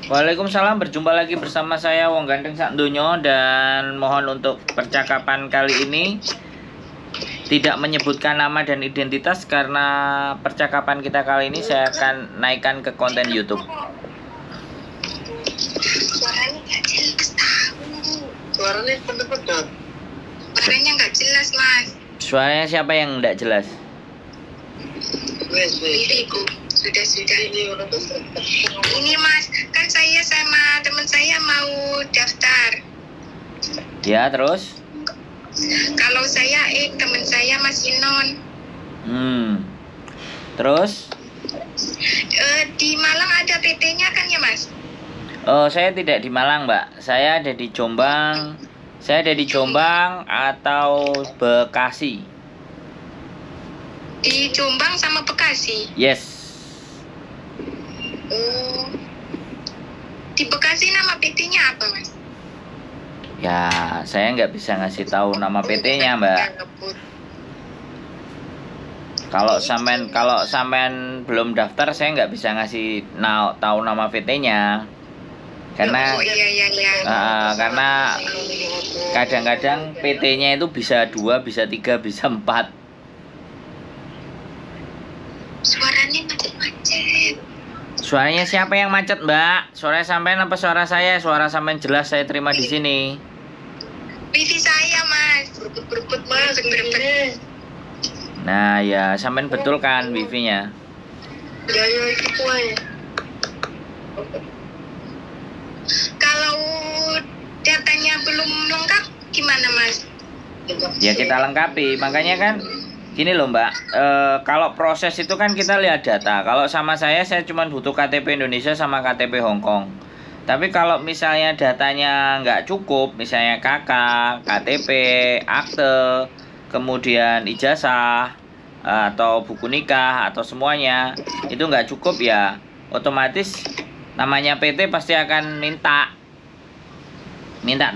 Waalaikumsalam, berjumpa lagi bersama saya Wong Ganteng Sakdonyo, dan mohon untuk percakapan kali ini tidak menyebutkan nama dan identitas karena percakapan kita kali ini saya akan naikkan ke konten YouTube. Suaranya nggak jelas tahu. Suaranya pedot-pedot. Suaranya nggak jelas mas. Suaranya siapa yang tidak jelas? Diriku sudah. Ini mas, kan saya sama teman saya mau daftar. Ya, terus? Kalau saya teman saya masih non. Terus? Di Malang ada PT-nya kan ya mas? Oh, saya tidak di Malang, Mbak. Saya ada di Jombang. Saya ada di Jombang atau Bekasi. Di Jombang sama Bekasi. Yes. Oh, di Bekasi nama PT-nya apa mas? Ya, saya nggak bisa ngasih tahu nama PT-nya, Mbak. Kalau sampean belum daftar, saya nggak bisa ngasih tahu nama PT-nya. Karena Oh, iya. karena kadang-kadang PT-nya itu bisa 2, bisa 3, bisa 4. Suaranya macet-macet. Suaranya siapa yang macet, Mbak? Suara sampean apa suara saya? Suara sampean jelas saya terima di sini. Wifi saya mas. Berebut mas. Nah, ya sampean betul kan wifi-nya? Ya itu kuai. Kalau datanya belum lengkap gimana mas? Ya kita lengkapi. Makanya kan gini loh Mbak, kalau proses itu kan kita lihat data. Kalau sama saya cuma butuh KTP Indonesia sama KTP Hong Kong. Tapi kalau misalnya datanya nggak cukup, misalnya KK, KTP, akte, kemudian ijazah, atau buku nikah, atau semuanya, itu nggak cukup ya, otomatis namanya PT pasti akan minta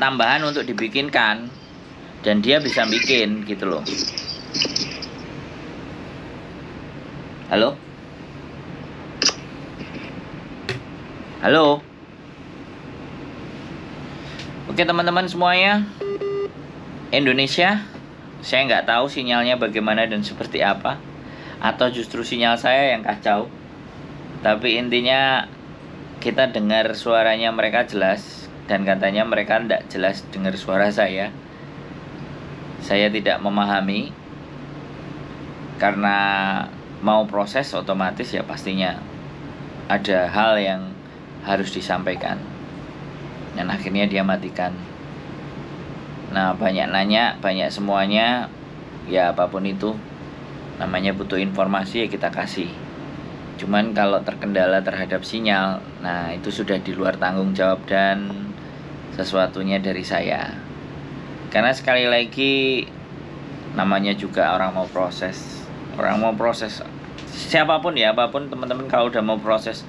tambahan untuk dibikinkan. Dan dia bisa bikin gitu loh. Halo? Halo? Oke teman-teman semuanya, Indonesia, saya nggak tahu sinyalnya bagaimana dan seperti apa, atau justru sinyal saya yang kacau. Tapi intinya kita dengar suaranya mereka jelas, dan katanya mereka tidak jelas dengar suara saya. Saya tidak memahami, karena mau proses otomatis ya pastinya ada hal yang harus disampaikan, dan akhirnya dia matikan. Nah, banyak nanya, banyak semuanya, ya apapun itu, namanya butuh informasi ya kita kasih. Cuman kalau terkendala terhadap sinyal, nah itu sudah di luar tanggung jawab dan sesuatunya dari saya. Karena sekali lagi namanya juga orang mau proses. Orang mau proses, siapapun ya, apapun teman-teman, kalau udah mau proses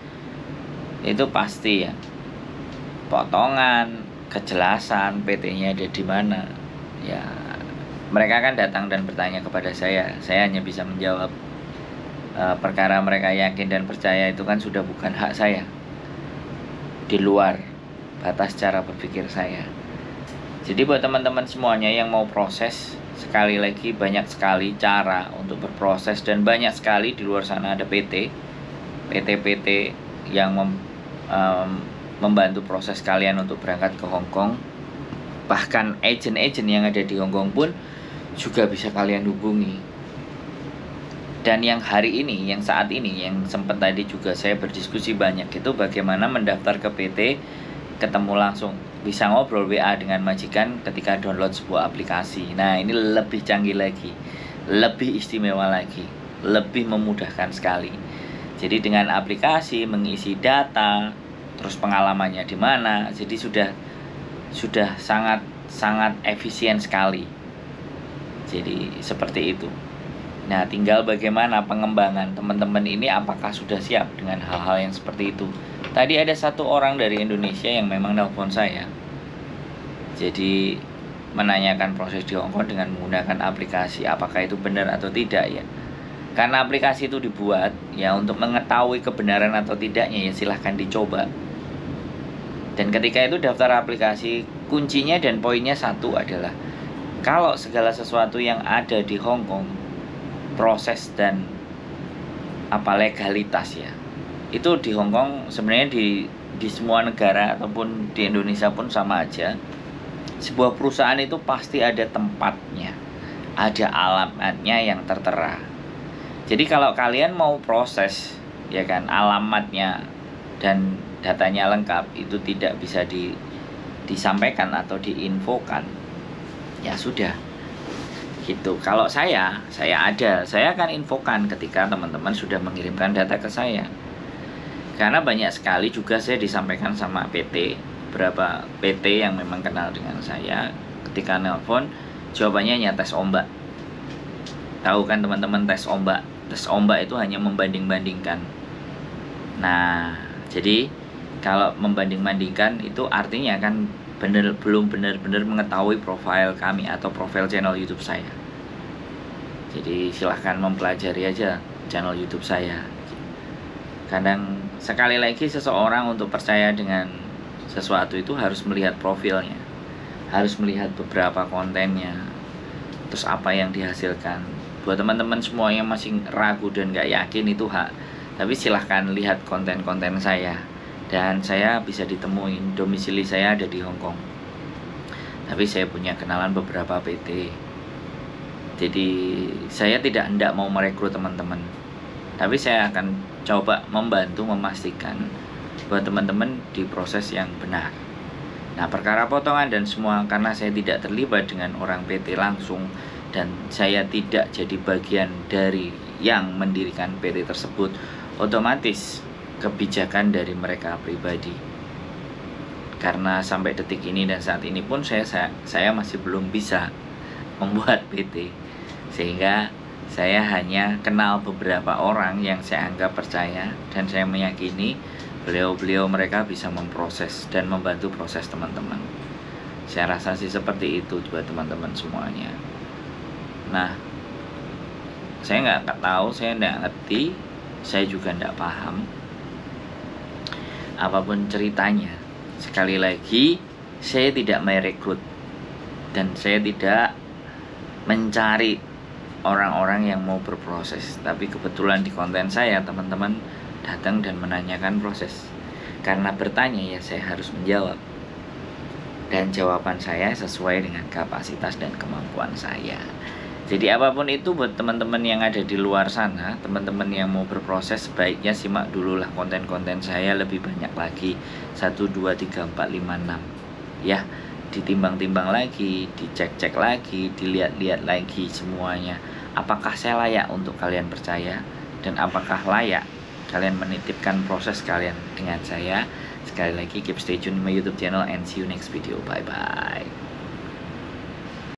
itu pasti ya potongan, kejelasan PT-nya ada di mana. Ya mereka kan datang dan bertanya kepada saya hanya bisa menjawab. Perkara mereka yakin dan percaya itu kan sudah bukan hak saya, di luar batas cara berpikir saya. Jadi buat teman-teman semuanya yang mau proses, sekali lagi banyak sekali cara untuk berproses, dan banyak sekali di luar sana ada PT yang membantu proses kalian untuk berangkat ke Hong Kong. Bahkan agen-agen yang ada di Hong Kong pun juga bisa kalian hubungi. Dan yang hari ini, yang saat ini, yang sempat tadi juga saya berdiskusi banyak, itu bagaimana mendaftar ke PT, ketemu langsung, bisa ngobrol WA dengan majikan ketika download sebuah aplikasi. Nah ini lebih canggih lagi, lebih istimewa lagi, lebih memudahkan sekali. Jadi dengan aplikasi mengisi data, terus pengalamannya di mana, jadi sudah sangat efisien sekali. Jadi seperti itu. Nah tinggal bagaimana pengembangan teman-teman ini, apakah sudah siap dengan hal-hal yang seperti itu. Tadi ada satu orang dari Indonesia yang memang nelpon saya, jadi menanyakan proses di Hong Kong dengan menggunakan aplikasi, apakah itu benar atau tidak ya. Karena aplikasi itu dibuat ya untuk mengetahui kebenaran atau tidaknya, ya silahkan dicoba. Dan ketika itu daftar aplikasi, kuncinya dan poinnya satu adalah kalau segala sesuatu yang ada di Hong Kong, proses dan legalitas ya, itu di Hong Kong sebenarnya di semua negara ataupun di Indonesia pun sama aja. Sebuah perusahaan itu pasti ada tempatnya, ada alamatnya yang tertera. Jadi kalau kalian mau proses, ya kan, alamatnya dan datanya lengkap itu tidak bisa disampaikan atau diinfokan, ya sudah gitu. Kalau saya akan infokan ketika teman-teman sudah mengirimkan data ke saya, karena banyak sekali juga saya disampaikan sama PT, beberapa PT yang memang kenal dengan saya, ketika nelpon jawabannya hanya tes ombak. Tahu kan teman-teman, tes ombak itu hanya membanding-bandingkan. Nah, jadi kalau membanding-bandingkan itu artinya kan belum benar-benar mengetahui profil kami atau profil channel YouTube saya. Jadi silahkan mempelajari aja channel YouTube saya. Kadang sekali lagi seseorang untuk percaya dengan sesuatu itu harus melihat profilnya, harus melihat beberapa kontennya, terus apa yang dihasilkan. Buat teman-teman semua yang masih ragu dan gak yakin itu hak, tapi silahkan lihat konten-konten saya. Dan saya bisa ditemuin, domisili saya ada di Hong Kong, tapi saya punya kenalan beberapa PT. Jadi saya tidak hendak mau merekrut teman-teman, tapi saya akan coba membantu memastikan buat teman-teman diproses yang benar. Nah, perkara potongan dan semua, karena saya tidak terlibat dengan orang PT langsung dan saya tidak jadi bagian dari yang mendirikan PT tersebut, otomatis kebijakan dari mereka pribadi. Karena sampai detik ini dan saat ini pun saya masih belum bisa membuat PT, sehingga saya hanya kenal beberapa orang yang saya anggap percaya dan saya meyakini beliau mereka bisa memproses dan membantu proses teman-teman. Saya rasa sih seperti itu buat teman-teman semuanya. Nah, saya nggak tahu, saya nggak ngerti, saya juga nggak paham apapun ceritanya. Sekali lagi, saya tidak merekrut dan saya tidak mencari orang-orang yang mau berproses. Tapi kebetulan di konten saya teman-teman datang dan menanyakan proses. Karena bertanya ya saya harus menjawab. Dan jawaban saya sesuai dengan kapasitas dan kemampuan saya. Jadi apapun itu buat teman-teman yang ada di luar sana, teman-teman yang mau berproses, sebaiknya simak dululah konten-konten saya lebih banyak lagi. 1, 2, 3, 4, 5, 6 ya, ditimbang-timbang lagi, dicek-cek lagi, dilihat-lihat lagi semuanya. Apakah saya layak untuk kalian percaya, dan apakah layak kalian menitipkan proses kalian dengan saya. Sekali lagi, keep stay tune di my YouTube channel and see you next video. Bye bye.